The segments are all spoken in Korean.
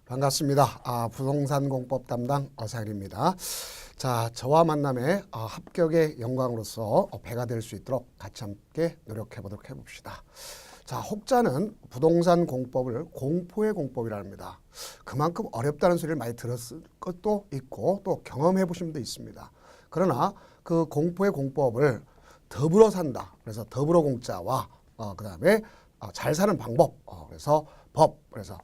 반갑습니다. 부동산 공법 담당 어사일입니다. 자, 저와 만남의 합격의 영광으로서 배가 될 수 있도록 같이 함께 노력해 보도록 해봅시다. 자, 혹자는 부동산 공법을 공포의 공법이라 합니다. 그만큼 어렵다는 소리를 많이 들었을 것도 있고 또 경험해 보신 분도 있습니다. 그러나 그 공포의 공법을 더불어 산다. 그래서 더불어 공짜와 그 다음에 잘 사는 방법, 그래서 법, 그래서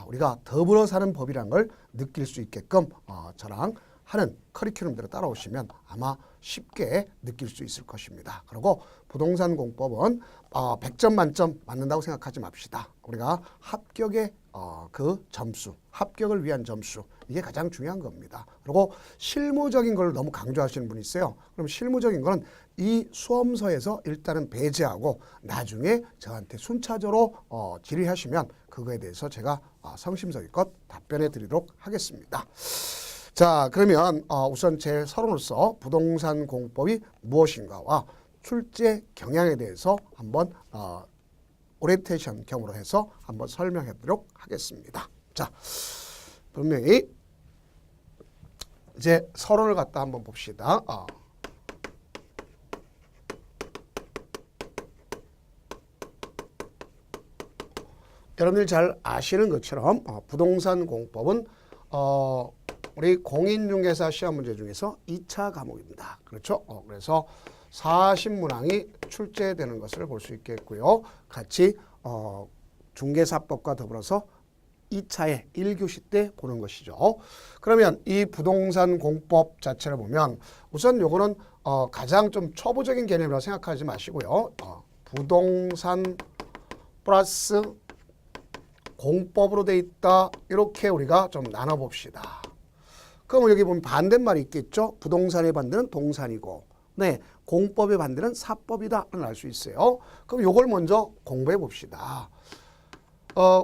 우리가 더불어 사는 법이란 걸 느낄 수 있게끔 저랑 하는 커리큘럼대로 따라오시면 아마 쉽게 느낄 수 있을 것입니다. 그리고 부동산 공법은 100점 만점 맞는다고 생각하지 맙시다. 우리가 합격의 그 점수, 합격을 위한 점수, 이게 가장 중요한 겁니다. 그리고 실무적인 걸 너무 강조하시는 분이 있어요. 그럼 실무적인 거는 이 수험서에서 일단은 배제하고 나중에 저한테 순차적으로 질의하시면 그거에 대해서 제가 성심성의껏 답변해 드리도록 하겠습니다. 자, 그러면 우선 제 서론으로서 부동산 공법이 무엇인가와 출제 경향에 대해서 한번 오리엔테이션 겸으로 해서 한번 설명해 보도록 하겠습니다. 자, 분명히 이제 서론을 갖다 한번 봅시다. 여러분들 잘 아시는 것처럼 부동산 공법은 우리 공인중개사 시험 문제 중에서 2차 과목입니다. 그렇죠? 그래서 40문항이 출제되는 것을 볼 수 있겠고요. 같이 중개사법과 더불어서 2차의 1교시 때 보는 것이죠. 그러면 이 부동산 공법 자체를 보면 우선 요거는 가장 좀 초보적인 개념이라고 생각하지 마시고요. 부동산 플러스 공법으로 돼 있다. 이렇게 우리가 좀 나눠봅시다. 그럼 여기 보면 반대말이 있겠죠. 부동산의 반대는 동산이고, 네, 공법의 반대는 사법이다를 알 수 있어요. 그럼 요걸 먼저 공부해 봅시다.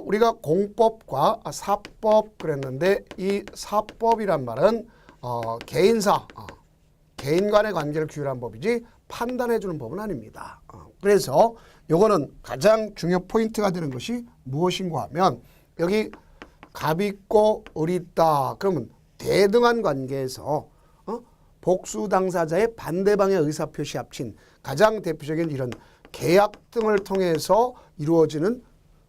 우리가 공법과 사법 그랬는데 이 사법이란 말은 개인사, 개인 간의 관계를 규율한 법이지 판단해 주는 법은 아닙니다. 그래서 요거는 가장 중요 포인트가 되는 것이 무엇인가 하면 여기 갑 있고 을 있다. 그러면 대등한 관계에서 복수 당사자의 반대방의 의사표시 합친 가장 대표적인 이런 계약 등을 통해서 이루어지는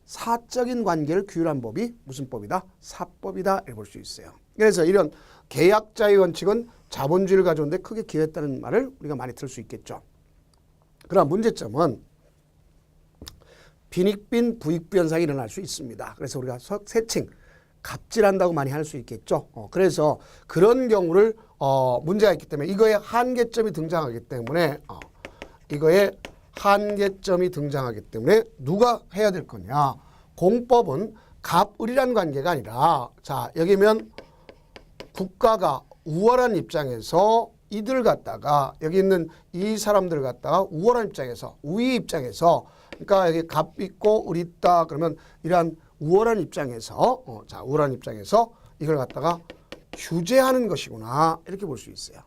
사적인 관계를 규율한 법이 무슨 법이다? 사법이다. 이렇게 볼 수 있어요. 그래서 이런 계약자의 원칙은 자본주의를 가져오는데 크게 기여했다는 말을 우리가 많이 들을 수 있겠죠. 그러나 문제점은 빈익빈 부익부 현상이 일어날 수 있습니다. 그래서 우리가 세칭, 갑질한다고 많이 할 수 있겠죠. 그래서 그런 경우를 문제가 있기 때문에 이거에 한계점이 등장하기 때문에 누가 해야 될 거냐. 공법은 갑을이라는 관계가 아니라 자 여기면 국가가 우월한 입장에서 이들 갖다가 여기 있는 이 사람들 갖다가 우월한 입장에서 우위 입장에서 그러니까 여기 갑 있고 을 있다 그러면 이러한 우월한 입장에서 우월한 입장에서 이걸 갖다가 규제하는 것이구나 이렇게 볼 수 있어요.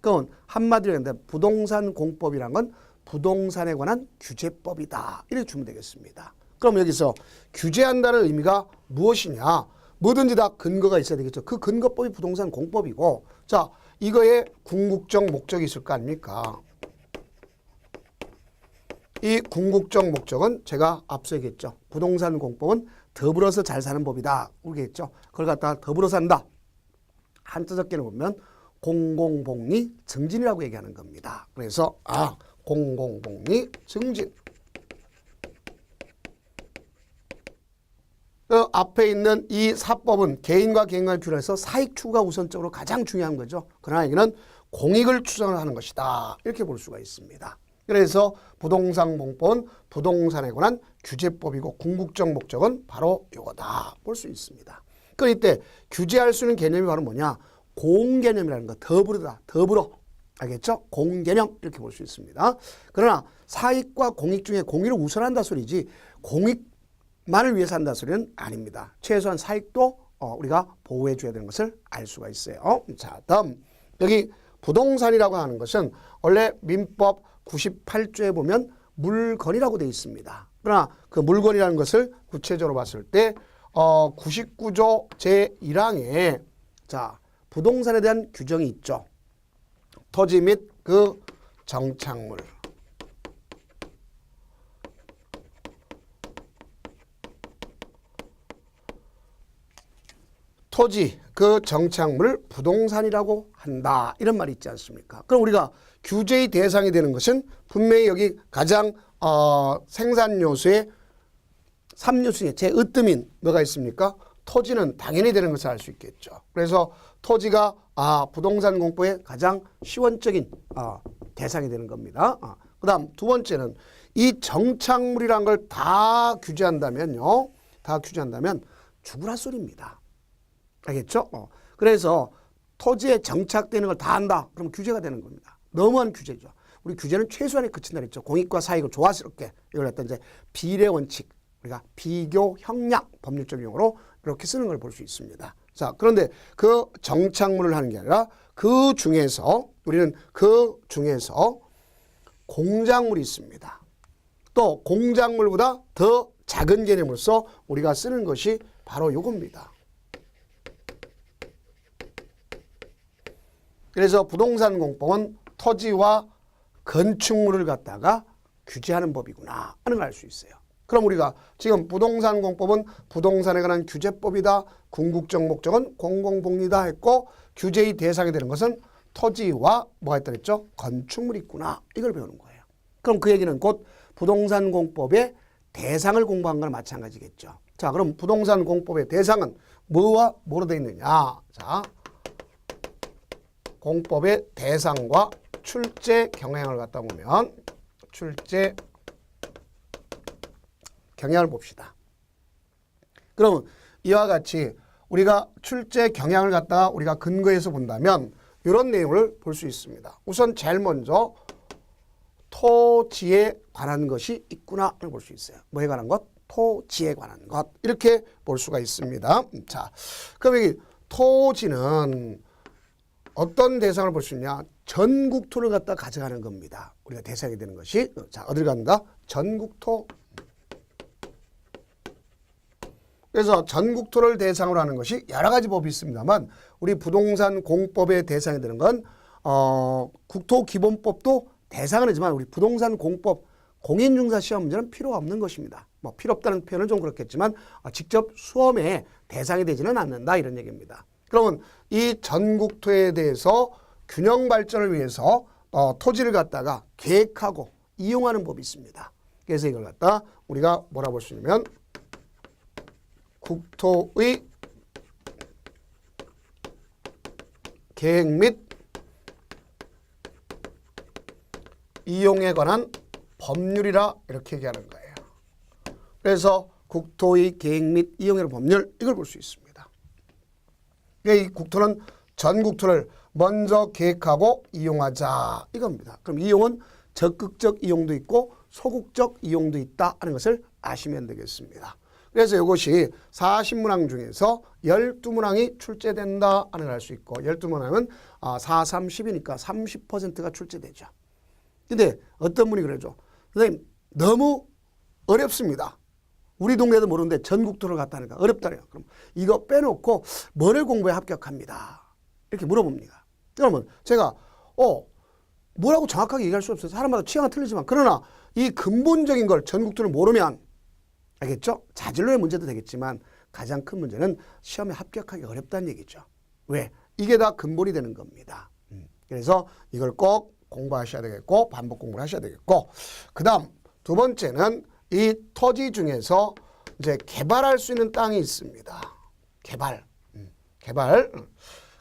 그건 한마디로 얘기하는데 부동산 공법이란 건 부동산에 관한 규제법이다 이렇게 주면 되겠습니다. 그럼 여기서 규제한다는 의미가 무엇이냐? 뭐든지 다 근거가 있어야 되겠죠. 그 근거법이 부동산 공법이고 자 이거에 궁극적 목적이 있을 거 아닙니까? 이 궁극적 목적은 제가 앞서 얘기했죠. 부동산 공법은 더불어서 잘 사는 법이다. 그러겠죠. 그걸 갖다가 더불어 산다. 한자적계를 보면 공공복리 증진이라고 얘기하는 겁니다. 그래서 공공복리 증진. 앞에 있는 이 사법은 개인과 개인과의 규율에서 사익 추구가 우선적으로 가장 중요한 거죠. 그러나 이거는 공익을 추정을 하는 것이다. 이렇게 볼 수가 있습니다. 그래서 부동산 공법은 부동산에 관한 규제법이고 궁극적 목적은 바로 이거다 볼 수 있습니다. 그럼 이때 규제할 수 있는 개념이 바로 뭐냐? 공개념이라는 거. 더불어다. 더불어. 알겠죠? 공개념 이렇게 볼 수 있습니다. 그러나 사익과 공익 중에 공익을 우선한다 소리지 공익만을 위해서 한다 소리는 아닙니다. 최소한 사익도 우리가 보호해 줘야 되는 것을 알 수가 있어요. 자, 다음 여기 부동산이라고 하는 것은 원래 민법 98조에 보면 물건이라고 되어 있습니다. 그러나 그 물건이라는 것을 구체적으로 봤을 때 99조 제1항에 자, 부동산에 대한 규정이 있죠. 토지 및 그 정착물. 토지, 그 정착물을 부동산이라고 한다. 이런 말이 있지 않습니까? 그럼 우리가 규제의 대상이 되는 것은 분명히 여기 가장 생산 요소의 3요소의 제으뜸인 뭐가 있습니까? 토지는 당연히 되는 것을 알 수 있겠죠. 그래서 토지가 부동산 공법의 가장 시원적인 대상이 되는 겁니다. 그 다음 두 번째는 이 정착물이란 걸 다 규제한다면요. 다 규제한다면 죽으라 소리입니다. 알겠죠? 그래서 토지에 정착되는 걸 다 한다. 그럼 규제가 되는 겁니다. 너무한 규제죠. 우리 규제는 최소한에 그친다 그랬죠. 공익과 사익을 조화스럽게 이걸 갖다 이제 비례 원칙, 우리가 비교 형량 법률적 용어로 이렇게 쓰는 걸 볼 수 있습니다. 자, 그런데 그 정착물을 하는 게 아니라 그 중에서 우리는 그 중에서 공작물이 있습니다. 또 공작물보다 더 작은 개념으로서 우리가 쓰는 것이 바로 이겁니다. 그래서 부동산 공법은 토지와 건축물을 갖다가 규제하는 법이구나 하는 걸 알 수 있어요. 그럼 우리가 지금 부동산 공법은 부동산에 관한 규제법이다. 궁극적 목적은 공공복리다 했고 규제의 대상이 되는 것은 토지와 뭐가 있다 그랬죠? 건축물이 있구나. 이걸 배우는 거예요. 그럼 그 얘기는 곧 부동산 공법의 대상을 공부한 거나 마찬가지겠죠. 자, 그럼 부동산 공법의 대상은 뭐와 뭐로 되어 있느냐? 자, 공법의 대상과 출제 경향을 갖다 보면 출제 경향을 봅시다. 그러면 이와 같이 우리가 출제 경향을 갖다가 우리가 근거해서 본다면 이런 내용을 볼 수 있습니다. 우선 제일 먼저 토지에 관한 것이 있구나 볼 수 있어요. 뭐에 관한 것? 토지에 관한 것. 이렇게 볼 수가 있습니다. 자, 그럼 여기 토지는 어떤 대상을 볼 수 있냐? 전국토를 갖다 가져가는 겁니다. 우리가 대상이 되는 것이. 자, 어딜 간다? 전국토. 그래서 전국토를 대상으로 하는 것이 여러 가지 법이 있습니다만 우리 부동산 공법의 대상이 되는 건 국토기본법도 대상은 하지만 우리 부동산 공법 공인중개사 시험 문제는 필요가 없는 것입니다. 뭐 필요 없다는 표현은 좀 그렇겠지만 직접 수험에 대상이 되지는 않는다 이런 얘기입니다. 그러면 이 전국토에 대해서 균형 발전을 위해서 토지를 갖다가 계획하고 이용하는 법이 있습니다. 그래서 이걸 갖다 우리가 뭐라 볼 수 있냐면 국토의 계획 및 이용에 관한 법률이라 이렇게 얘기하는 거예요. 그래서 국토의 계획 및 이용의 법률 이걸 볼 수 있습니다. 이 국토는 전국토를 먼저 계획하고 이용하자 이겁니다. 그럼 이용은 적극적 이용도 있고 소극적 이용도 있다 하는 것을 아시면 되겠습니다. 그래서 이것이 40문항 중에서 12문항이 출제된다 하는 걸 알 수 있고 12문항은 4, 3, 10이니까 30%가 출제되죠. 근데 어떤 분이 그러죠. 선생님 너무 어렵습니다. 우리 동네도 모르는데 전국토를 갖다니까 어렵다래요. 그럼 이거 빼놓고 뭐를 공부해 합격합니다. 이렇게 물어봅니다. 그러면 제가 뭐라고 정확하게 얘기할 수 없어요. 사람마다 취향은 틀리지만 그러나 이 근본적인 걸 전국토를 모르면 알겠죠? 자질로의 문제도 되겠지만 가장 큰 문제는 시험에 합격하기 어렵다는 얘기죠. 왜? 이게 다 근본이 되는 겁니다. 그래서 이걸 꼭 공부하셔야 되겠고 반복 공부를 하셔야 되겠고 그 다음 두 번째는 이 토지 중에서 이제 개발할 수 있는 땅이 있습니다. 개발.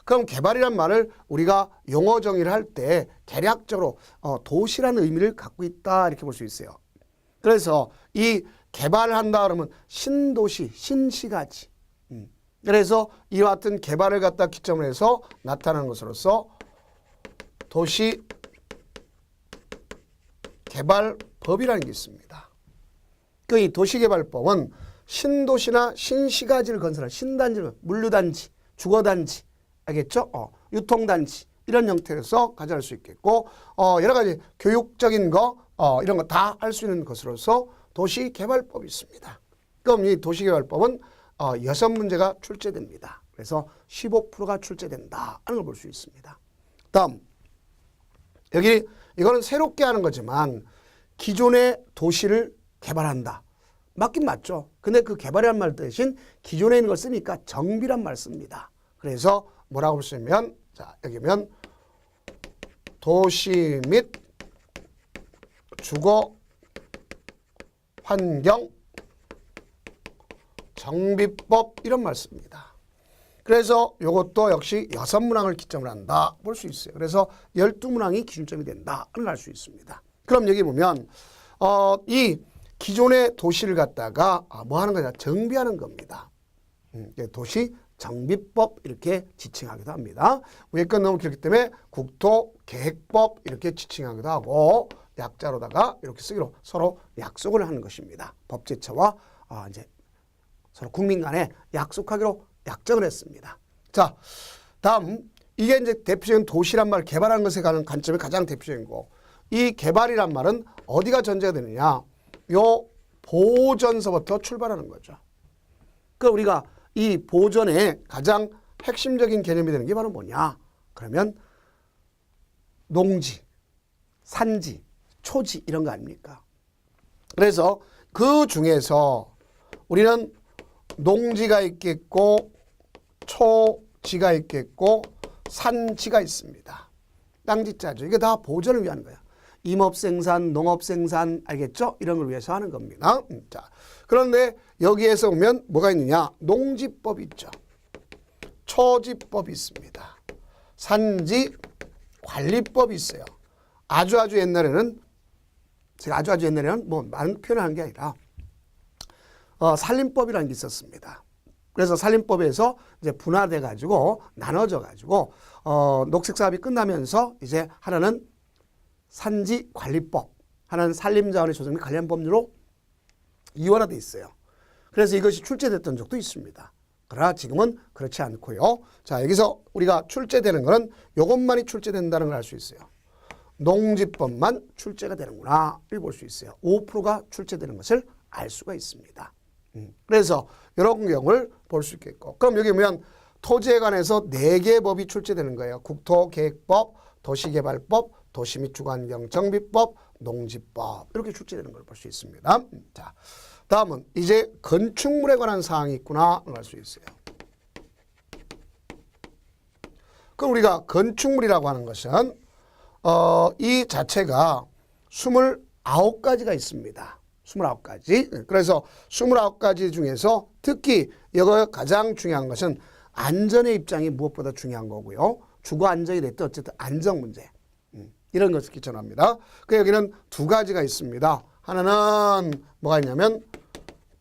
그럼 개발이란 말을 우리가 용어 정의를 할 때 대략적으로 도시라는 의미를 갖고 있다 이렇게 볼 수 있어요. 그래서 이 개발을 한다 그러면 신도시, 신시가지. 그래서 이와 같은 개발을 갖다 기점으로 해서 나타나는 것으로서 도시 개발법이라는 게 있습니다. 그 이 도시개발법은 신도시나 신시가지를 건설한 신단지를 물류단지, 주거단지, 알겠죠? 유통단지 이런 형태에서 가져갈 수 있겠고 여러 가지 교육적인 거 이런 거 다 할 수 있는 것으로서 도시개발법이 있습니다. 그럼 이 도시개발법은 여섯 문제가 출제됩니다. 그래서 15%가 출제된다 하는 걸 볼 수 있습니다. 다음 여기 이거는 새롭게 하는 거지만 기존의 도시를 개발한다. 맞긴 맞죠. 근데 그 개발이란 말 대신 기존에 있는 걸 쓰니까 정비란 말 씁니다. 그래서 뭐라고 볼 수 있냐면 자 여기면 도시 및 주거 환경 정비법 이런 말 씁니다. 그래서 이것도 역시 6문항을 기점으로 한다 볼 수 있어요. 그래서 12문항이 기준점이 된다 를 알 수 있습니다. 그럼 여기 보면 이 기존의 도시를 갖다가 뭐 하는 거냐 정비하는 겁니다. 도시 정비법 이렇게 지칭하기도 합니다. 위에 건 너무 길기 때문에 국토계획법 이렇게 지칭하기도 하고 약자로다가 이렇게 쓰기로 서로 약속을 하는 것입니다. 법제처와 이제 서로 국민 간에 약속하기로 약정을 했습니다. 자, 다음 이게 이제 대표적인 도시란 말 개발하는 것에 관한 관점이 가장 대표적인 거. 이 개발이란 말은 어디가 전제가 되느냐? 요 보전서부터 출발하는 거죠. 그 우리가 이 보전의 가장 핵심적인 개념이 되는 게 바로 뭐냐? 그러면 농지, 산지, 초지 이런 거 아닙니까? 그래서 그 중에서 우리는 농지가 있겠고 초지가 있겠고 산지가 있습니다. 땅지자죠. 이게 다 보전을 위한 거야. 임업생산, 농업생산 알겠죠? 이런 걸 위해서 하는 겁니다. 자, 그런데 여기에서 보면 뭐가 있느냐? 농지법이 있죠. 초지법이 있습니다. 산지 관리법이 있어요. 아주 옛날에는 제가 아주 옛날에는 뭐 많은 표현을 한 게 아니라 산림법이라는 게 있었습니다. 그래서 산림법에서 이제 분화돼 가지고 나눠져 가지고 녹색 사업이 끝나면서 이제 하나는 산지 관리법, 하나는 산림자원의 조정 및 관련 법률로 이원화돼 있어요. 그래서 이것이 출제됐던 적도 있습니다. 그러나 지금은 그렇지 않고요. 자, 여기서 우리가 출제되는 것은 이것만이 출제된다는 걸 알 수 있어요. 농지법만 출제가 되는구나 를 볼 수 있어요. 5%가 출제되는 것을 알 수가 있습니다. 그래서 이런 경우를 볼 수 있겠고, 그럼 여기 보면 토지에 관해서 4개의 법이 출제되는 거예요. 국토계획법, 도시개발법, 도시 및 주거환경 정비법, 농지법 이렇게 출제되는 걸 볼 수 있습니다. 자, 다음은 이제 건축물에 관한 사항이 있구나 알 수 있어요. 그럼 우리가 건축물이라고 하는 것은 이 자체가 29가지가 있습니다. 29가지. 그래서 29가지 중에서 특히 여기 가장 중요한 것은 안전의 입장이 무엇보다 중요한 거고요. 주거 안정이 됐든 어쨌든 안정 문제. 이런 것을 기천합니다. 그 여기는 2가지가 있습니다. 하나는 뭐가 있냐면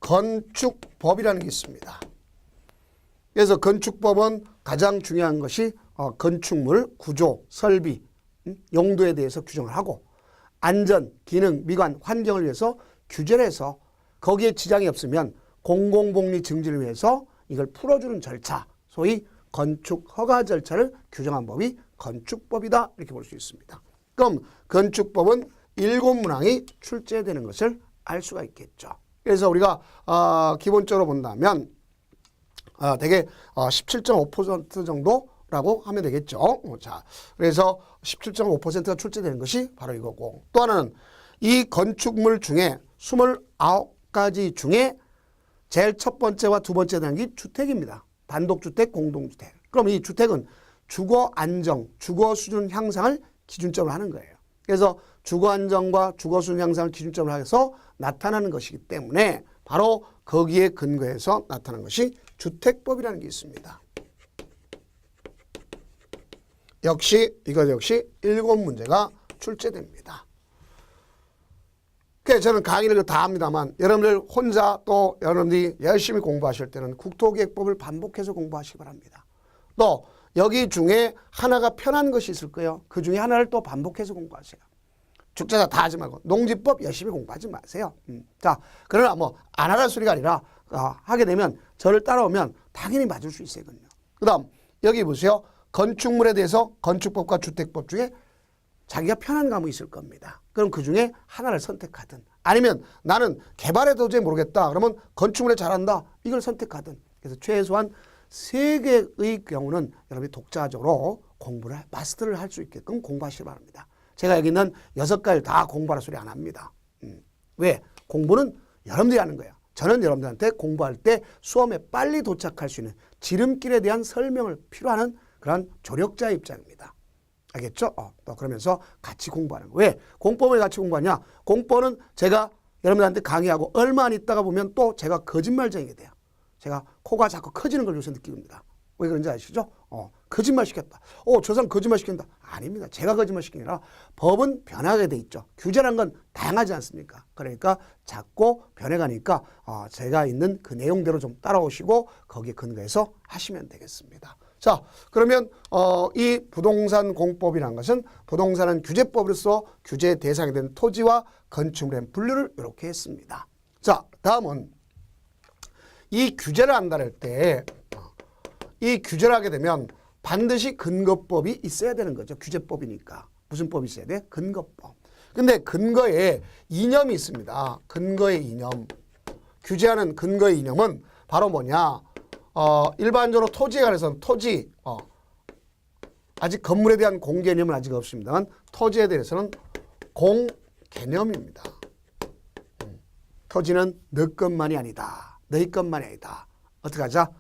건축법이라는 게 있습니다. 그래서 건축법은 가장 중요한 것이 건축물, 구조, 설비, 용도에 대해서 규정을 하고 안전, 기능, 미관, 환경을 위해서 규제를 해서 거기에 지장이 없으면 공공복리 증진을 위해서 이걸 풀어주는 절차, 소위 건축 허가 절차를 규정한 법이 건축법이다 이렇게 볼 수 있습니다. 그럼 건축법은 7문항이 출제되는 것을 알 수가 있겠죠. 그래서 우리가 기본적으로 본다면 대개 17.5% 정도라고 하면 되겠죠. 자, 그래서 17.5%가 출제되는 것이 바로 이거고, 또 하나는 이 건축물 중에 29가지 중에 제일 첫 번째와 두 번째 단계 주택입니다. 단독주택, 공동주택. 그럼 이 주택은 주거 안정, 주거 수준 향상을 기준점으로 하는 거예요. 그래서 주거 안정과 주거 수준 향상을 기준점으로 해서 나타나는 것이기 때문에 바로 거기에 근거해서 나타난 것이 주택법이라는 게 있습니다. 이것 역시 7문제가 출제됩니다. 그래서 저는 강의를 다 합니다만 여러분들 혼자 또 여러분들이 열심히 공부하실 때는 국토계획법을 반복해서 공부하시기 바랍니다. 또 여기 중에 하나가 편한 것이 있을 거예요. 그 중에 하나를 또 반복해서 공부하세요. 죽자자 다 하지 말고 농지법 열심히 공부하지 마세요. 자, 그러나 뭐 안 하라는 소리가 아니라 하게 되면 저를 따라오면 당연히 맞을 수 있어요. 그 다음 여기 보세요. 건축물에 대해서 건축법과 주택법 중에 자기가 편한 과목이 있을 겁니다. 그럼 그 중에 하나를 선택하든 아니면 나는 개발에 도저히 모르겠다. 그러면 건축물에 잘한다. 이걸 선택하든 그래서 최소한 3개의 경우는 여러분이 독자적으로 공부를 마스터를 할 수 있게끔 공부하시기 바랍니다. 제가 여기 있는 6가지를 다 공부하라 소리 안 합니다. 왜? 공부는 여러분들이 하는 거예요. 저는 여러분들한테 공부할 때 수험에 빨리 도착할 수 있는 지름길에 대한 설명을 필요하는 그런 조력자의 입장입니다. 알겠죠? 또 그러면서 같이 공부하는 거예요. 왜? 공법을 같이 공부하냐? 공법은 제가 여러분들한테 강의하고 얼마 안 있다가 보면 또 제가 거짓말쟁이가 돼요. 제가 코가 자꾸 커지는 걸 요새 느낍니다. 왜 그런지 아시죠? 거짓말 시켰다. 저 사람 거짓말 시킨다. 아닙니다. 제가 거짓말 시킨 게 아니라 법은 변하게 돼 있죠. 규제란 건 다양하지 않습니까? 그러니까 자꾸 변해가니까 제가 있는 그 내용대로 좀 따라오시고 거기에 근거해서 하시면 되겠습니다. 자, 그러면 이 부동산 공법이라는 것은 부동산은 규제법으로서 규제 대상이 된 토지와 건축물에 대한 분류를 이렇게 했습니다. 자, 다음은 이 규제를 한다는 때 이 규제를 하게 되면 반드시 근거법이 있어야 되는 거죠. 규제법이니까. 무슨 법이 있어야 돼? 근거법. 근데 근거에 이념이 있습니다. 근거의 이념. 규제하는 근거의 이념은 바로 뭐냐? 일반적으로 토지에 관해서는 토지, 아직 건물에 대한 공개념은 아직 없습니다만 토지에 대해서는 공개념입니다. 토지는 너 것만이 아니다. 너희 것만이 아니다. 어떻게 하자?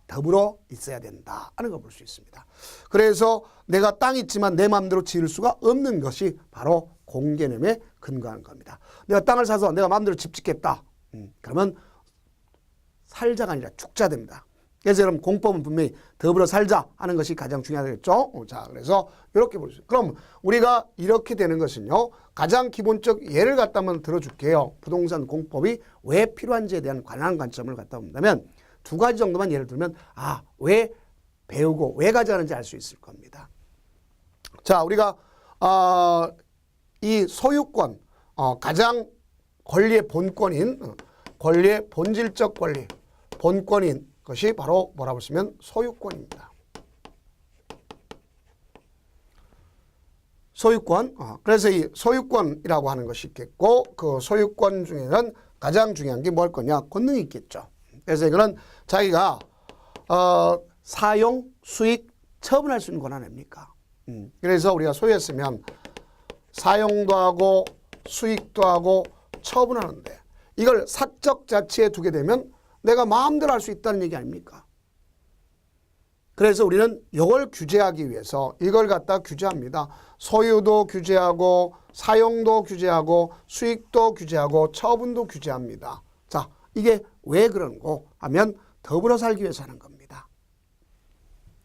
더불어 있어야 된다 하는 걸 볼 수 있습니다. 그래서 내가 땅이 있지만 내 마음대로 지을 수가 없는 것이 바로 공개념에 근거하는 겁니다. 내가 땅을 사서 내가 마음대로 집 짓겠다. 그러면 살자가 아니라 죽자 됩니다. 그래서 여러분 공법은 분명히 더불어 살자 하는 것이 가장 중요하겠죠. 자, 그래서 이렇게 볼 수 있어요. 그럼 우리가 이렇게 되는 것은요. 가장 기본적 예를 갖다 한번 들어줄게요. 부동산 공법이 왜 필요한지에 대한 관점을 갖다 본다면 2가지 정도만 예를 들면 왜 배우고 왜 가져가는지 알 수 있을 겁니다. 자, 우리가 이 소유권 가장 권리의 본권인 권리의 본질적 권리 본권인 것이 바로 뭐라고 보시면 소유권입니다. 소유권. 그래서 이 소유권이라고 하는 것이 있겠고 그 소유권 중에는 가장 중요한 게 뭘 거냐? 권능이 있겠죠. 그래서 이거는 자기가 사용, 수익, 처분할 수 있는 권한 아닙니까? 그래서 우리가 소유했으면 사용도 하고 수익도 하고 처분하는데 이걸 사적 자치에 두게 되면 내가 마음대로 할 수 있다는 얘기 아닙니까? 그래서 우리는 이걸 규제하기 위해서 이걸 갖다 규제합니다. 소유도 규제하고 사용도 규제하고 수익도 규제하고 처분도 규제합니다. 자, 이게 왜 그런고 하면 더불어 살기 위해서 하는 겁니다.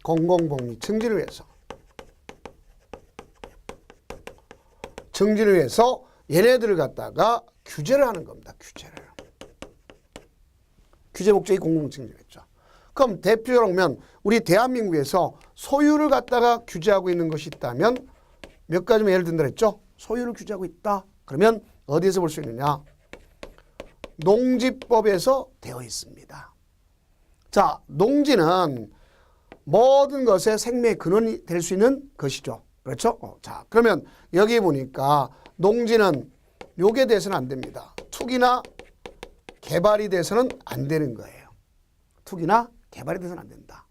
공공복리 증진을 위해서. 증진을 위해서 얘네들을 갖다가 규제를 하는 겁니다. 규제를. 규제 목적이 공공증진이겠죠. 그럼 대표적으로 보면 우리 대한민국에서 소유를 갖다가 규제하고 있는 것이 있다면 몇 가지만 예를 든다 했죠. 소유를 규제하고 있다. 그러면 어디에서 볼 수 있느냐. 농지법에서 되어 있습니다. 자, 농지는 모든 것의 생명의 근원이 될 수 있는 것이죠. 그렇죠? 자, 그러면 여기 보니까 농지는 요게 돼서는 안 됩니다. 투기나 개발이 돼서는 안 되는 거예요. 투기나 개발이 돼서는 안 된다.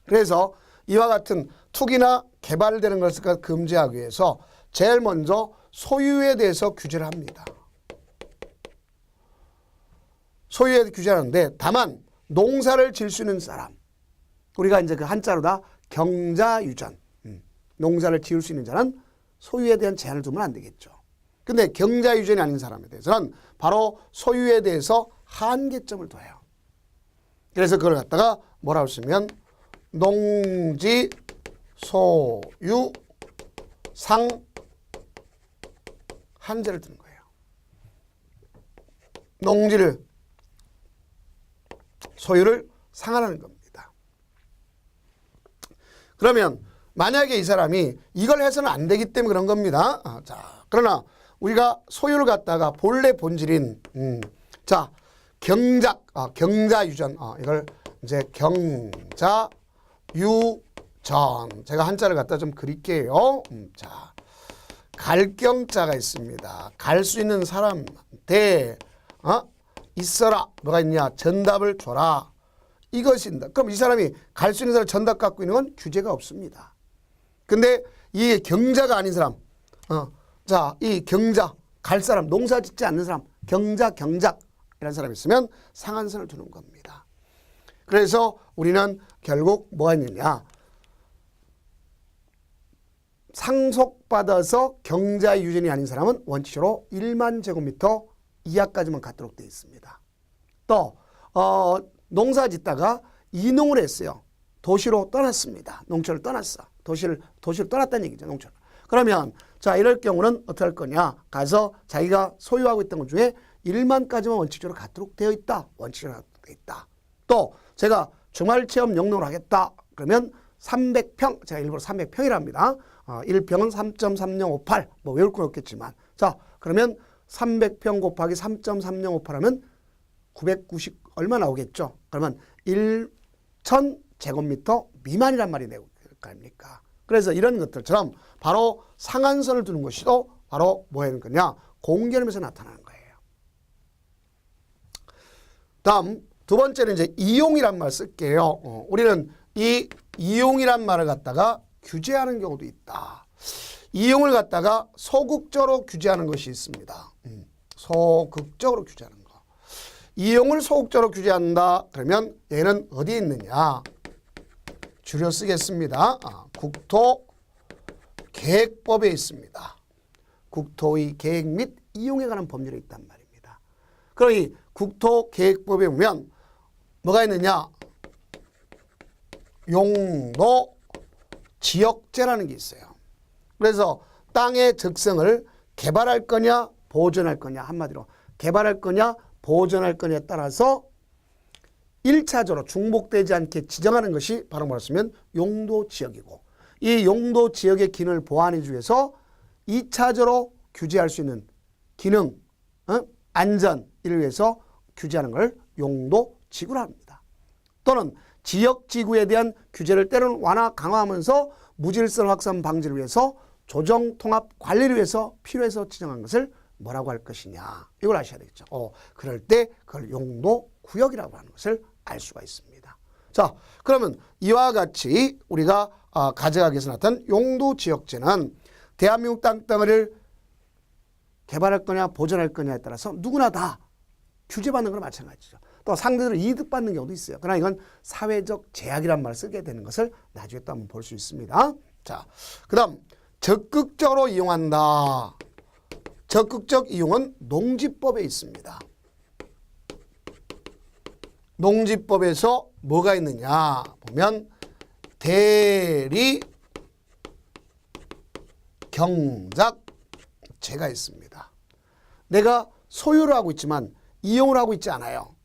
그래서 이와 같은 투기나 개발되는 것을 금지하기 위해서 제일 먼저 소유에 대해서 규제를 합니다. 소유에 규제하는데 다만 농사를 지을 수 있는 사람, 우리가 이제 그 한자로 다 경자유전, 농사를 지을 수 있는 자는 소유에 대한 제한을 두면 안 되겠죠. 근데 경자유전이 아닌 사람에 대해서는 바로 소유에 대해서 한계점을 둬요. 그래서 그걸 갖다가 뭐라고 쓰면 농지 소유 상 한제를 두는 거예요. 농지를 소유를 상한하는 겁니다. 그러면 만약에 이 사람이 이걸 해서는 안 되기 때문에 그런 겁니다. 자, 그러나 우리가 소유를 갖다가 본래 본질인 자 경작 경자유전 이걸 이제 경자유전 제가 한자를 갖다 좀 그릴게요. 자 갈경자가 있습니다. 갈 수 있는 사람한테 있어라. 뭐가 있냐? 전답을 줘라. 이것인다. 그럼 이 사람이 갈 수 있는 사람 전답 갖고 있는 건 규제가 없습니다. 근데 이 경자가 아닌 사람, 자, 이 경자, 갈 사람, 농사 짓지 않는 사람, 경자, 경작 이런 사람이 있으면 상한선을 두는 겁니다. 그래서 우리는 결국 뭐가 있느냐. 상속받아서 경자 유전이 아닌 사람은 원칙적으로 1만 제곱미터 이하까지만 갖도록 되어 있습니다. 또 농사 짓다가 이농을 했어요. 도시로 떠났습니다. 농촌을 떠났어. 도시를 떠났다는 얘기죠. 농촌. 그러면 자 이럴 경우는 어떻게 할 거냐. 가서 자기가 소유하고 있던 것 중에 1만까지만 원칙적으로 갖도록 되어 있다. 원칙적으로 갖도록 되어 있다. 또 제가 주말체험 용농을 하겠다. 그러면 300평, 제가 일부러 300평이랍니다. 1평은 3.3058, 뭐 외울 건 없겠지만. 자, 그러면 300평 곱하기 3.3058하면 990 얼마 나오겠죠? 그러면 1,000제곱미터 미만이란 말이 되고 거 아닙니까? 그래서 이런 것들처럼 바로 상한선을 두는 것이 또 바로 뭐 하는 거냐? 공개념에서 나타나는 거예요. 다음 두 번째는 이제 이용이란 말 쓸게요. 우리는 이 이용이란 말을 갖다가 규제하는 경우도 있다. 이용을 갖다가 소극적으로 규제하는 것이 있습니다. 소극적으로 규제하는 거. 이용을 소극적으로 규제한다. 그러면 얘는 어디에 있느냐? 줄여 쓰겠습니다. 국토계획법에 있습니다. 국토의 계획 및 이용에 관한 법률에 있단 말입니다. 그럼 이 국토계획법에 보면 뭐가 있느냐? 용도 지역제라는 게 있어요. 그래서 땅의 적성을 개발할 거냐 보존할 거냐, 한마디로 개발할 거냐 보존할 거냐에 따라서 1차적으로 중복되지 않게 지정하는 것이 바로 뭐였으면 용도지역이고, 이 용도지역의 기능을 보완해주기 위해서 2차적으로 규제할 수 있는 기능, 안전 이를 위해서 규제하는 걸 용도지구라 합니다. 또는 지역지구에 대한 규제를 때로는 완화 강화하면서 무질서 확산 방지를 위해서 조정 통합 관리를 위해서 필요해서 지정한 것을 뭐라고 할 것이냐, 이걸 아셔야 되겠죠. 그럴 때 그걸 용도구역이라고 하는 것을 알 수가 있습니다. 자, 그러면 이와 같이 우리가 가져가기 위해서 나타난 용도지역제는 대한민국 땅덩어리를 개발할 거냐 보존할 거냐에 따라서 누구나 다 규제받는 거나 마찬가지죠. 또 상대적으로 이득받는 경우도 있어요. 그러나 이건 사회적 제약이란 말을 쓰게 되는 것을 나중에 또 한번 볼 수 있습니다. 자, 그 다음 적극적으로 이용한다. 적극적 이용은 농지법에 있습니다. 농지법에서 뭐가 있느냐 보면 대리 경작제가 있습니다. 내가 소유를 하고 있지만 이용을 하고 있지 않아요.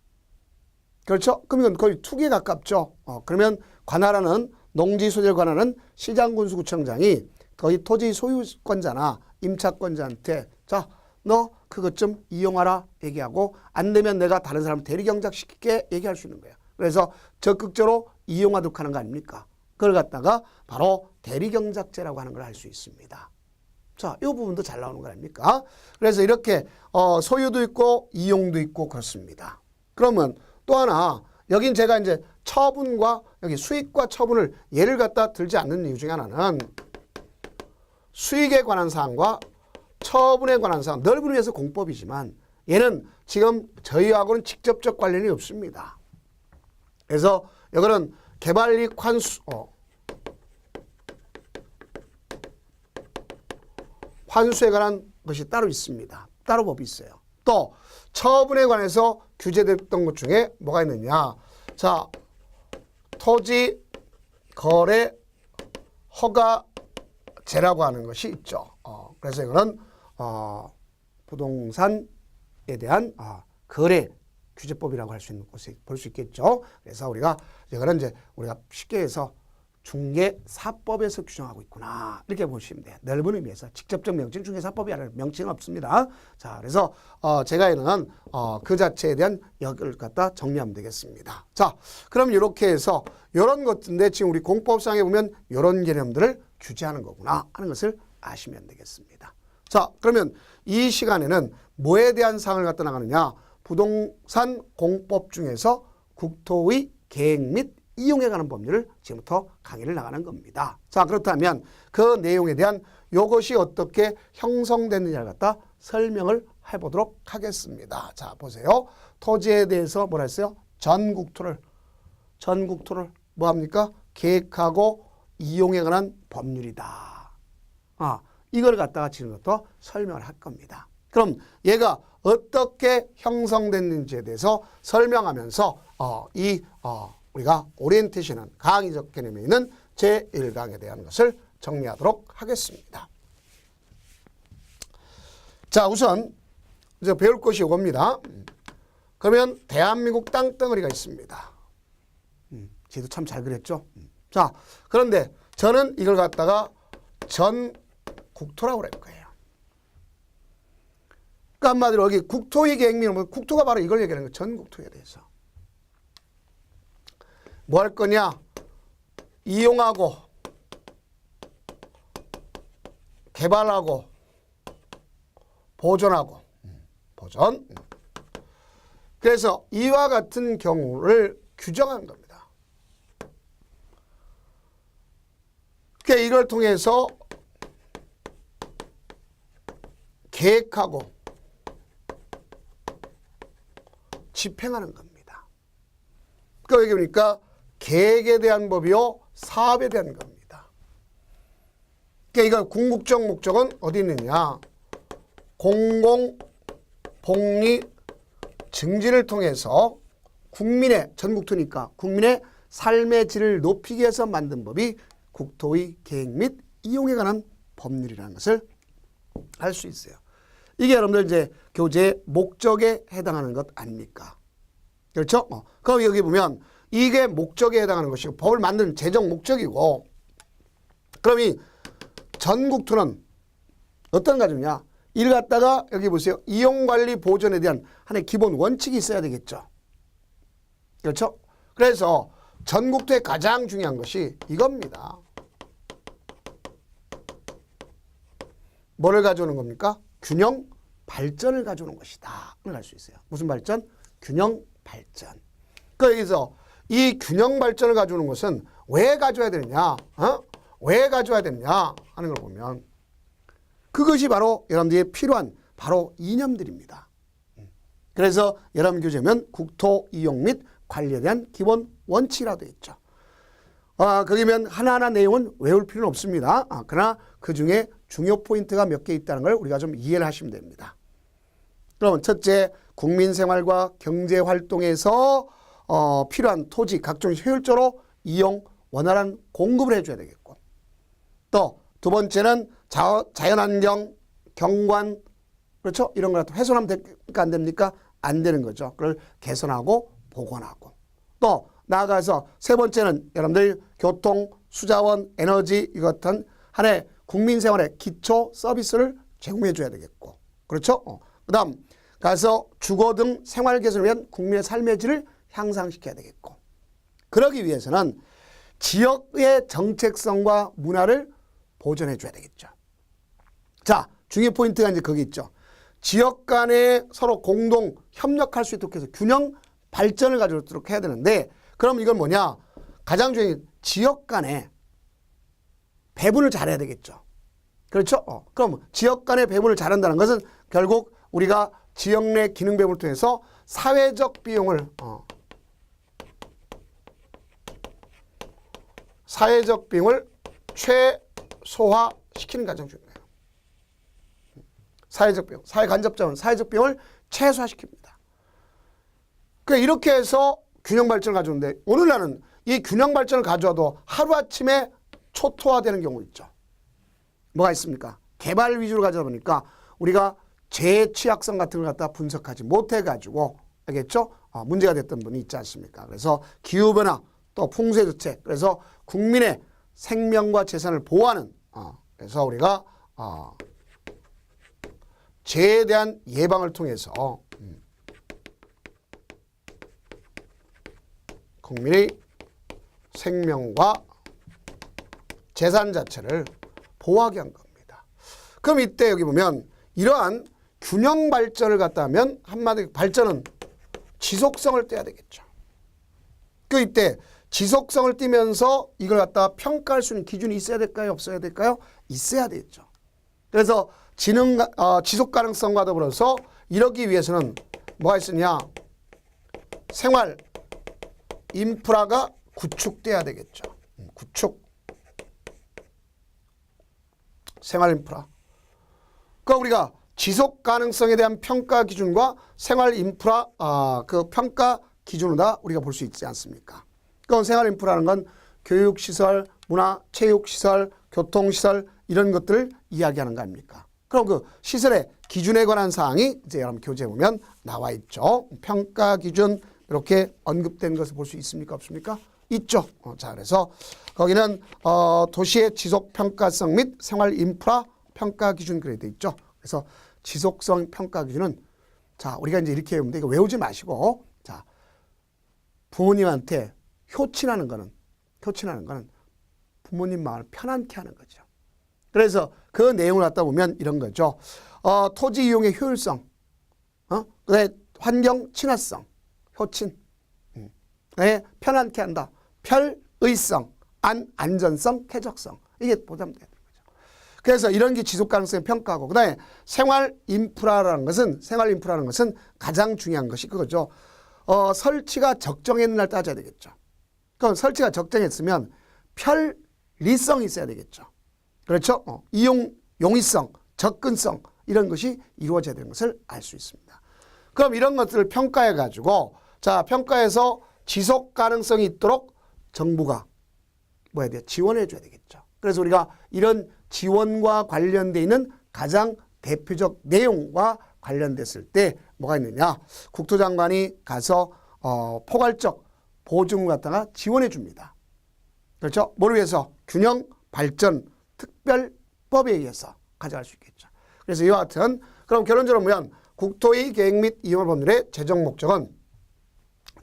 그렇죠? 그럼 이건 거의 투기에 가깝죠. 그러면 관할하는 농지소재를 관할하는 시장군수구청장이 거의 토지 소유권자나 임차권자한테 자, 너 그것 좀 이용하라 얘기하고 안 되면 내가 다른 사람 대리경작시킬게 얘기할 수 있는 거예요. 그래서 적극적으로 이용하도록 하는 거 아닙니까? 그걸 갖다가 바로 대리경작제라고 하는 걸 알 수 있습니다. 자, 이 부분도 잘 나오는 거 아닙니까? 그래서 이렇게 소유도 있고 이용도 있고 그렇습니다. 그러면 또 하나, 여긴 제가 이제 처분과 여기 수익과 처분을 예를 갖다 들지 않는 이유 중에 하나는 수익에 관한 사항과 처분에 관한 사항, 넓은 의미에서 공법이지만 얘는 지금 저희하고는 직접적 관련이 없습니다. 그래서 이거는 개발이익 환수에 관한 것이 따로 있습니다. 따로 법이 있어요. 또 처분에 관해서 규제됐던 것 중에 뭐가 있느냐. 자, 토지 거래 허가제라고 하는 것이 있죠. 그래서 이거는 부동산에 대한 거래 규제법이라고 할 수 있는 것을 볼 수 있겠죠. 그래서 우리가 이거는 이제 우리가 쉽게 해서 중개사법에서 규정하고 있구나 이렇게 보시면 돼요. 넓은 의미에서 직접적 명칭 중개사법이라는 명칭은 없습니다. 자, 그래서 제가 얘는 그 자체에 대한 역을 갖다 정리하면 되겠습니다. 자, 그럼 이렇게 해서 이런 것인데 지금 우리 공법상에 보면 이런 개념들을 규제하는 거구나 하는 것을 아시면 되겠습니다. 자, 그러면 이 시간에는 뭐에 대한 사항을 갖다 나가느냐? 부동산 공법 중에서 국토의 계획 및 이용에 관한 법률을 지금부터 강의를 나가는 겁니다. 자, 그렇다면 그 내용에 대한 이것이 어떻게 형성됐느냐를 갖다 설명을 해보도록 하겠습니다. 자, 보세요. 토지에 대해서 뭐라 했어요? 전국토를 뭐합니까? 계획하고 이용에 관한 법률이다. 이걸 갖다가 지금부터 설명을 할 겁니다. 그럼 얘가 어떻게 형성됐는지에 대해서 설명하면서 우리가 오리엔테이션은 강의적 개념에 있는 제1강에 대한 것을 정리하도록 하겠습니다. 자, 우선 이제 배울 것이 이겁니다. 그러면 대한민국 땅덩어리가 있습니다. 지도 참 잘 그렸죠. 자, 그런데 저는 이걸 갖다가 전국토라고 그럴 거예요. 그러니까 한마디로 여기 국토의 계획명은 국토가 바로 이걸 얘기하는 거예요. 전국토에 대해서. 뭐 할 거냐? 이용하고 개발하고 보존하고 보존. 그래서 이와 같은 경우를 규정한 겁니다. 그러니까 이걸 통해서 계획하고 집행하는 겁니다. 그러니까 여기 보니까 계획에 대한 법이요, 사업에 대한 겁니다. 그러니까 이거 궁극적 목적은 어디 있느냐? 공공, 복리, 증진을 통해서 국민의, 전국토니까 국민의 삶의 질을 높이기 위해서 만든 법이 국토의 계획 및 이용에 관한 법률이라는 것을 알 수 있어요. 이게 여러분들 이제 교재의 목적에 해당하는 것 아닙니까? 그렇죠? 그럼 여기 보면 이게 목적에 해당하는 것이고 법을 만드는 재정 목적이고, 그럼 이 전국토는 어떤 가정이냐? 이를 갖다가 여기 보세요. 이용관리 보존에 대한 하나의 기본 원칙이 있어야 되겠죠. 그렇죠? 그래서 전국토의 가장 중요한 것이 이겁니다. 뭐를 가져오는 겁니까? 균형 발전을 가져오는 것이다. 알 수 있어요. 무슨 발전? 균형 발전. 그래서 이 균형 발전을 가져오는 것은 왜 가져야 되느냐? 왜 가져야 되느냐? 하는 걸 보면 그것이 바로 여러분들이 필요한 바로 이념들입니다. 그래서 여러분 교재면 국토 이용 및 관리에 대한 기본 원칙이라고 되어 있죠. 거기면 하나하나 내용은 외울 필요는 없습니다. 그러나 그 중에 중요 포인트가 몇 개 있다는 걸 우리가 좀 이해를 하시면 됩니다. 그럼 첫째, 국민생활과 경제활동에서 필요한 토지 각종 효율적으로 이용, 원활한 공급을 해줘야 되겠고, 또 두 번째는 자연환경, 경관, 그렇죠? 이런 걸 훼손하면 됩니까? 안 됩니까? 안 되는 거죠. 그걸 개선하고 복원하고, 또 나아가서 세 번째는 여러분들 교통, 수자원, 에너지 이 같은 하나의 국민생활의 기초 서비스를 제공해 줘야 되겠고, 그렇죠? 그 다음 가서 주거 등 생활 개선을 위한 국민의 삶의 질을 향상시켜야 되겠고, 그러기 위해서는 지역의 정책성과 문화를 보존해 줘야 되겠죠. 자, 중요 포인트가 이제 거기 있죠. 지역 간에 서로 공동 협력할 수 있도록 해서 균형 발전을 가져오도록 해야 되는데, 그럼 이건 뭐냐? 가장 중요한 지역 간에 배분을 잘해야 되겠죠. 그렇죠? 그럼 지역 간의 배분을 잘한다는 것은 결국 우리가 지역 내 기능 배분을 통해서 사회적 비용을 최소화시키는 게 가장 중요해요. 사회적 비용, 사회 간접 자원, 사회적 비용을 최소화시킵니다. 그러니까 이렇게 해서 균형 발전을 가져오는데, 오늘날은 이 균형 발전을 가져와도 하루아침에 초토화되는 경우 있죠. 뭐가 있습니까? 개발 위주로 가져다 보니까 우리가 재취약성 같은 걸 갖다 분석하지 못해가지고, 알겠죠? 문제가 됐던 분이 있지 않습니까? 그래서 기후변화, 또 풍수해저체, 그래서 국민의 생명과 재산을 보호하는, 그래서 우리가 재해에 대한 예방을 통해서 국민의 생명과 재산 자체를 보호하게 한 겁니다. 그럼 이때 여기 보면 이러한 균형 발전을 갖다 하면 한마디로 발전은 지속성을 떼야 되겠죠. 그 이때 지속성을 띠면서 이걸 갖다 평가할 수 있는 기준이 있어야 될까요? 없어야 될까요? 있어야 되겠죠. 그래서 지속 가능성과 더불어서 이러기 위해서는 뭐가 있으냐? 생활 인프라가 구축돼야 되겠죠. 구축. 생활 인프라. 그러니까 우리가 지속 가능성에 대한 평가 기준과 생활 인프라 그 평가 기준을 다 우리가 볼 수 있지 않습니까? 그럼 생활 인프라는 건 교육 시설, 문화, 체육 시설, 교통 시설 이런 것들을 이야기하는 거 아닙니까? 그럼 그 시설의 기준에 관한 사항이 이제 여러분 교재에 보면 나와 있죠. 평가 기준 이렇게 언급된 것을 볼 수 있습니까? 없습니까? 있죠. 자, 그래서 거기는 도시의 지속 평가성 및 생활 인프라 평가 기준 그래 돼 있죠. 그래서 지속성 평가 기준은 자, 우리가 이제 이렇게 외우는데 이거 외우지 마시고 자, 부모님한테 효친하는 거는 부모님 마음을 편안케 하는 거죠. 그래서 그 내용을 갖다 보면 이런 거죠. 토지 이용의 효율성, 그다음에 환경 친화성, 효친, 편안케 한다. 편의성, 안전성, 쾌적성 이게 보장돼야 되는 거죠. 그래서 이런 게 지속 가능성의 평가고 그다음에 생활 인프라라는 것은 가장 중요한 것이 그거죠. 설치가 적정했는 날 따져야 되겠죠. 그럼 설치가 적정했으면 편리성이 있어야 되겠죠. 그렇죠? 용이성, 접근성 이런 것이 이루어져야 되는 것을 알 수 있습니다. 그럼 이런 것들을 평가해 가지고 자, 평가해서 지속 가능성이 있도록 정부가 뭐 해야 돼? 지원해 줘야 되겠죠. 그래서 우리가 이런 지원과 관련돼 있는 가장 대표적 내용과 관련됐을 때 뭐가 있느냐? 국토장관이 가서 포괄적 보증을 갖다가 지원해 줍니다. 그렇죠? 뭐를 위해서? 균형 발전 특별법에 의해서 가져갈 수 있겠죠. 그래서 이와 같은 그럼 결론적으로 보면 국토의 계획 및 이용 법률의 재정 목적은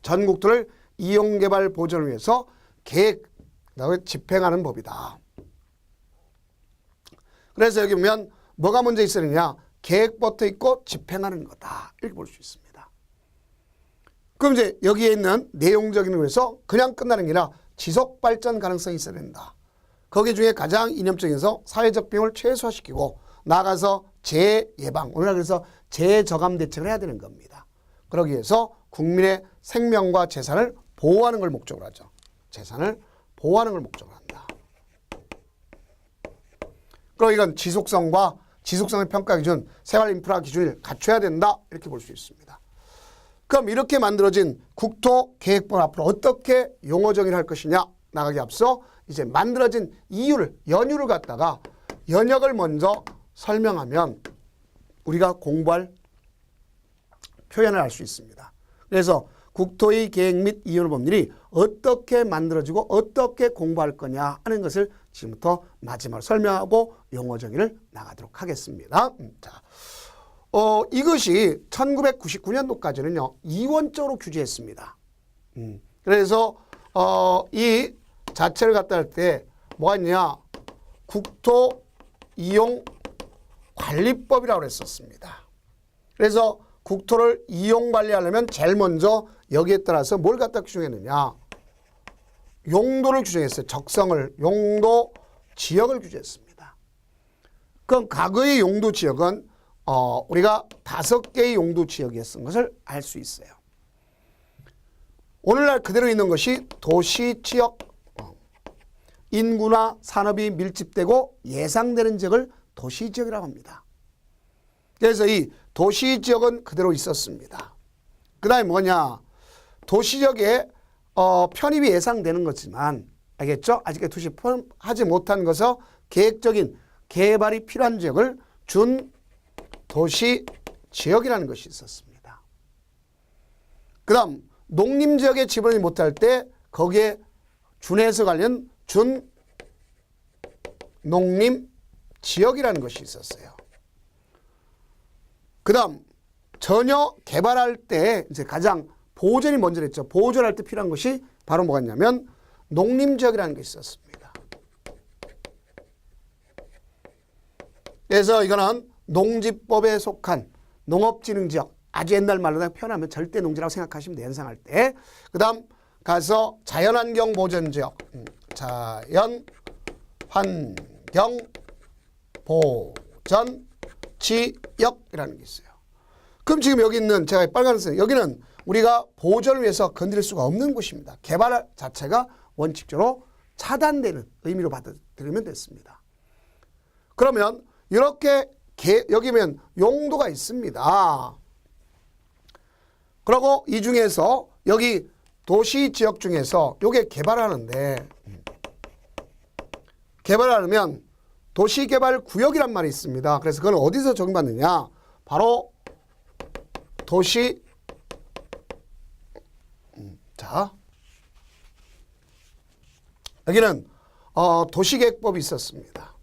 전 국토를 이용 개발 보전을 위해서 계획 집행하는 법이다. 그래서 여기 보면 뭐가 먼저 있으느냐? 계획부터 있고 집행하는 거다. 이렇게 볼 수 있습니다. 그럼 이제 여기에 있는 내용적인 거에서 그냥 끝나는 게 아니라 지속 발전 가능성이 있어야 된다. 거기 중에 가장 이념적인 서 사회적 비용을 최소화시키고 나아가서 재해 예방, 오늘날 그래서 재해 저감 대책을 해야 되는 겁니다. 그러기 위해서 국민의 생명과 재산을 보호하는 걸 목적으로 하죠. 재산을 보호하는 걸 목적으로 한다. 그리고 이건 지속성의 평가 기준, 생활 인프라 기준을 갖춰야 된다. 이렇게 볼 수 있습니다. 그럼 이렇게 만들어진 국토계획법 앞으로 어떻게 용어 정의를 할 것이냐 나가기 앞서 이제 만들어진 연유를 갖다가 연역을 먼저 설명하면 우리가 공부할 표현을 할 수 있습니다. 그래서 국토의 계획 및 이용 법률이 어떻게 만들어지고 어떻게 공부할 거냐 하는 것을 지금부터 마지막으로 설명하고 용어 정의를 나가도록 하겠습니다. 자, 이것이 1999년도까지는요, 이원적으로 규제했습니다. 그래서, 이 자체를 갖다 할 때 뭐가 있냐, 국토이용관리법이라고 했었습니다. 그래서 국토를 이용 관리하려면 제일 먼저 여기에 따라서 뭘 갖다 규정했느냐, 용도를 규정했어요. 적성을, 용도 지역을 규정했습니다. 그럼 과거의 용도 지역은 우리가 5개의 용도 지역이었던 것을 알 수 있어요. 오늘날 그대로 있는 것이 도시 지역, 인구나 산업이 밀집되고 예상되는 지역을 도시 지역이라고 합니다. 그래서 이 도시 지역은 그대로 있었습니다. 그 다음에 뭐냐, 도시 지역에 편입이 예상되는 거지만 알겠죠? 아직까지 도시 편입하지 못한 것은 계획적인 개발이 필요한 지역을 준 도시 지역이라는 것이 있었습니다. 그 다음 농림지역에 집어넣지 못할 때 거기에 준해서 관련 준농림지역이라는 것이 있었어요. 그 다음 전혀 개발할 때 이제 가장 보존이 먼저 됐죠. 보존할 때 필요한 것이 바로 뭐였냐면 농림지역이라는 것이 있었습니다. 그래서 이거는 농지법에 속한 농업진흥지역, 아주 옛날 말로 표현하면 절대 농지라고 생각하시면 돼요. 연상할 때. 그 다음 가서 자연환경 보전지역, 자연환경 보전지역이라는 게 있어요. 그럼 지금 여기 있는 제가 빨간색 여기는 우리가 보전을 위해서 건드릴 수가 없는 곳입니다. 개발 자체가 원칙적으로 차단되는 의미로 받아들이면 됐습니다. 그러면 이렇게 여기면 용도가 있습니다. 그리고 이 중에서 여기 도시 지역 중에서 요게 개발하는데 개발하려면 도시개발구역이란 말이 있습니다. 그래서 그건 어디서 적용받느냐? 바로 도시 자 여기는 도시계획법이 있었습니다.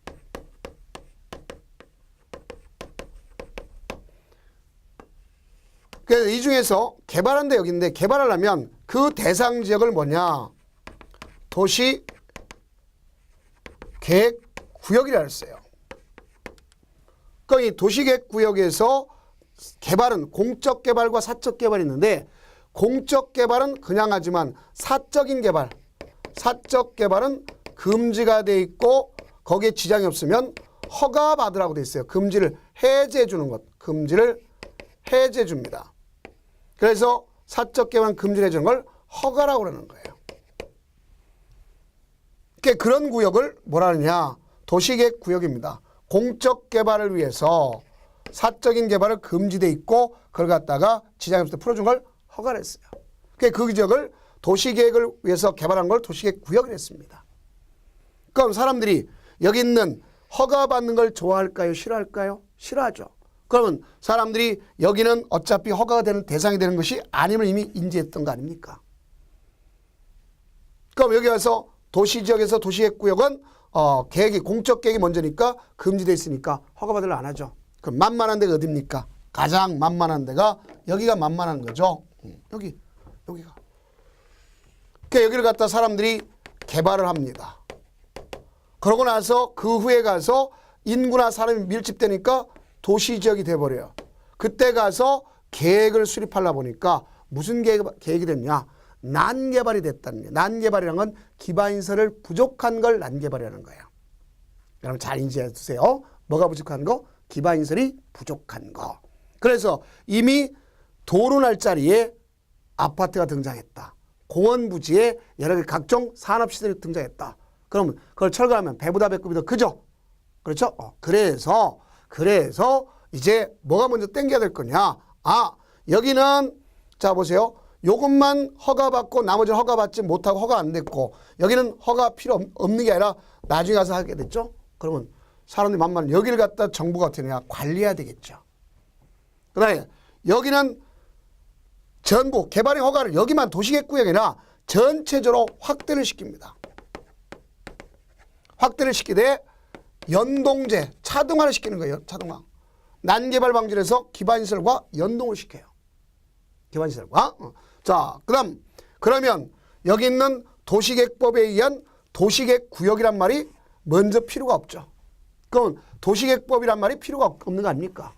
그래서 이 중에서 개발한 데 여기인데 개발하려면 그 대상 지역을 뭐냐? 도시계획구역이라 했어요. 그러니까 이 도시계획구역에서 개발은 공적 개발과 사적 개발이 있는데 공적 개발은 그냥 하지만 사적 개발은 금지가 돼 있고 거기에 지장이 없으면 허가 받으라고 돼 있어요. 금지를 해제해 주는 것. 금지를 해제해 줍니다. 그래서 사적 개발은 금지를 해주는 걸 허가라고 그러는 거예요. 그러니까 그런 구역을 뭐라 하느냐? 도시계획 구역입니다. 공적 개발을 위해서 사적인 개발을 금지돼 있고 그걸 갖다가 지장이 없을 때 풀어준 걸 허가를 했어요. 그러니까 그 지역을 도시계획을 위해서 개발한 걸 도시계획 구역을 했습니다. 그럼 사람들이 여기 있는 허가받는 걸 좋아할까요? 싫어할까요? 싫어하죠. 그러면 사람들이 여기는 어차피 허가가 되는 대상이 되는 것이 아님을 이미 인지했던 거 아닙니까? 그럼 여기 와서 도시지역에서 도시계획구역은 계획이 공적 계획이 먼저니까 금지되어 있으니까 허가받으려 안 하죠. 그럼 만만한 데가 어딥니까? 가장 만만한 데가 여기가 만만한 거죠. 여기가. 그러니까 여기를 갖다 사람들이 개발을 합니다. 그러고 나서 그 후에 가서 인구나 사람이 밀집되니까 도시지역이 돼버려요. 그때 가서 계획을 수립하려 보니까 무슨 계획이 됐냐? 난개발이 됐다는 거예요. 난개발이라는 건 기반시설을 부족한 걸 난개발이라는 거예요. 여러분 잘 인지해 두세요. 뭐가 부족한 거? 기반시설이 부족한 거. 그래서 이미 도로 날 자리에 아파트가 등장했다. 공원 부지에 여러 개 각종 산업시설이 등장했다. 그러면 그걸 철거하면 배보다 배꼽이 더 크죠? 그렇죠? 그래서 이제 뭐가 먼저 땡겨야 될 거냐? 여기는 자 보세요. 요것만 허가받고 나머지는 허가받지 못하고 허가 안 됐고 여기는 허가 필요 없는 게 아니라 나중에 가서 하게 됐죠? 그러면 사람들이 만만 여기를 갖다 정부가 어떻게 하냐? 관리해야 되겠죠. 그 다음에 여기는 전부 개발의 허가를 여기만 도시계획구역이 아니라 전체적으로 확대를 시킵니다. 확대를 시키되 연동제, 차등화를 시키는 거예요. 차등화. 난개발 방지를 해서 기반시설과 연동을 시켜요. 기반시설과. 자, 그러면 여기 있는 도시계획법에 의한 도시계획구역이란 말이 먼저 필요가 없죠. 그럼 도시계획법이란 말이 필요가 없는 거 아닙니까?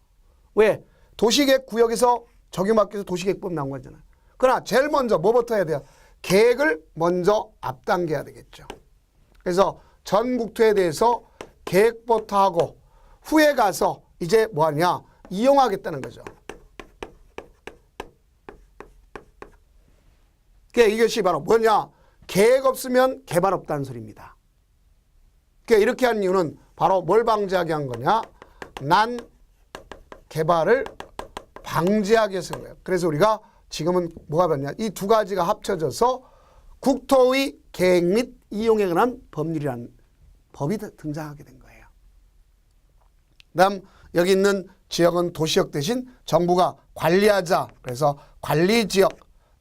왜? 도시계획구역에서 적용받기 위해서 도시계획법 나온 거잖아요. 그러나 제일 먼저 뭐부터 해야 돼요? 계획을 먼저 앞당겨야 되겠죠. 그래서 전 국토에 대해서 계획부터 하고 후에 가서 이제 뭐 하냐? 이용하겠다는 거죠. 그러니까 이것이 바로 뭐냐? 계획 없으면 개발 없다는 소리입니다. 그러니까 이렇게 한 이유는 바로 뭘 방지하게 한 거냐? 난 개발을 방지하기 위해서 거예요. 그래서 우리가 지금은 뭐가 변냐? 이 두 가지가 합쳐져서 국토의 계획 및 이용에 관한 법률이라는 법이 등장하게 된 거예요. 그다음 여기 있는 지역은 도시역 대신 정부가 관리하자. 그래서 관리지역,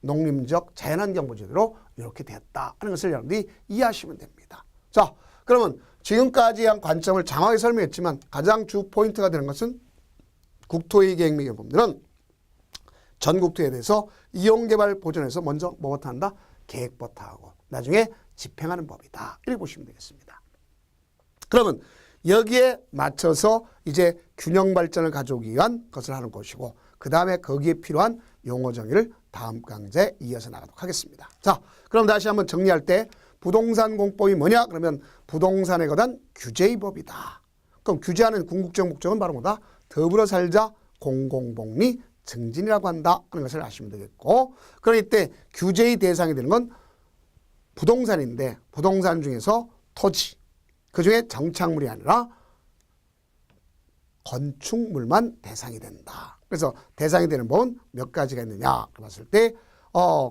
농림지역, 자연환경보전으로 이렇게 됐다 하는 것을 여러분들이 이해하시면 됩니다. 자, 그러면 지금까지 한 관점을 장황하게 설명했지만 가장 주 포인트가 되는 것은 국토의 계획 및 법률은 전국토에 대해서 이용개발 보전에서 먼저 뭐부터 한다? 계획부터 하고 나중에 집행하는 법이다. 이렇게 보시면 되겠습니다. 그러면 여기에 맞춰서 이제 균형 발전을 가져오기 위한 것을 하는 것이고 그 다음에 거기에 필요한 용어 정의를 다음 강좌에 이어서 나가도록 하겠습니다. 자, 그럼 다시 한번 정리할 때 부동산 공법이 뭐냐? 그러면 부동산에 관한 규제의 법이다. 그럼 규제하는 궁극적 목적은 바로 뭐다? 더불어 살자 공공복리 증진이라고 한다 하는 것을 아시면 되겠고, 그럼 이때 규제의 대상이 되는 건 부동산인데 부동산 중에서 토지, 그중에 정착물이 아니라 건축물만 대상이 된다. 그래서 대상이 되는 법은 몇 가지가 있느냐 봤을 때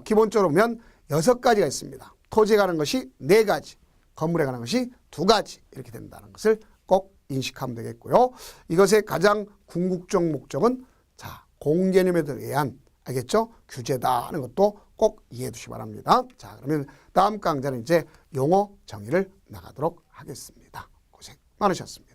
기본적으로 보면 6가지가 있습니다. 토지에 관한 것이 4가지, 건물에 관한 것이 2가지 이렇게 된다는 것을 꼭 인식하면 되겠고요. 이것의 가장 궁극적 목적은 자, 공개념에 의한 알겠죠? 규제다 하는 것도 꼭 이해해 두시기 바랍니다. 자, 그러면 다음 강좌는 이제 용어 정의를 나가도록 하겠습니다. 고생 많으셨습니다.